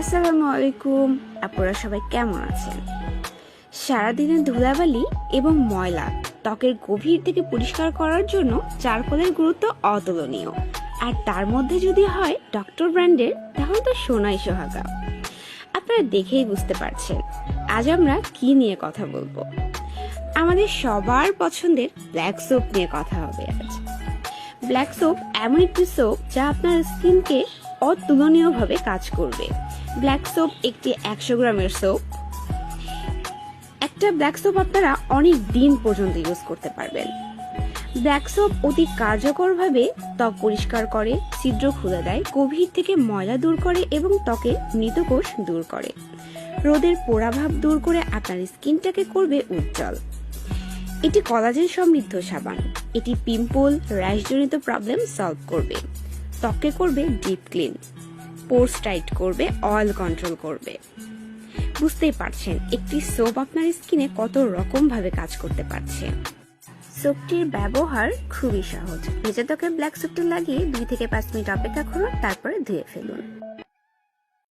আসসালামু আলাইকুম। আপনারা সবাই কেমন আছেন? সারাদিনের ধুলাবালি এবং ময়লা ত্বকের গভীর থেকে পরিষ্কার করার জন্য চারকোলের গুরুত্ব অতুলনীয়। আর তার মধ্যে যদি হয় ডক্টর ব্র্যান্ডের, তাহলে তো সোনাই সোহাগা। আপনারা দেখেই বুঝতে পারছেন আজ আমরা কি নিয়ে কথা বলবো। আমাদের সবার পছন্দের ব্ল্যাক সোপ নিয়ে কথা হবে আজ। ব্ল্যাক সোপ এমন একটি সোপ যা আপনার স্কিনকে অতুলনীয়ভাবে কাজ করবে। ব্ল্যাক সোপ একটি 100 গ্রামের সোপ। একটা ব্ল্যাক সোপ আপনারা অনেক দিন পর্যন্ত ইউজ করতে পারবেন। ব্ল্যাক সোপ অতি কার্যকরভাবে ত্বক পরিষ্কার করে, ছিদ্র খুলে দেয়, গভীর থেকে ময়লা দূর করে এবং ত্বকের মৃতকোষ দূর করে। রোদের পোড়াভাব দূর করে আপনার স্কিনটাকে করবে উজ্জ্বল। এটি কোলাজেন সমৃদ্ধ সাবান। এটি পিম্পল, র্যাশজনিত প্রবলেম সলভ করবে। ত্বককে করবে ডিপ ক্লিন, পোরস টাইট করবে, অয়েল কন্ট্রোল করবে। বুঝতেই পারছেন একটি সোপ আপনার স্কিনে কত রকম ভাবে কাজ করতে পারছে। সোপটির ব্যবহার খুবই সহজ। ভেজা ত্বকে ব্ল্যাক সোপটি লাগিয়ে 2 থেকে 5 মিনিট অপেক্ষা করুন, তারপরে ধুয়ে ফেলুন।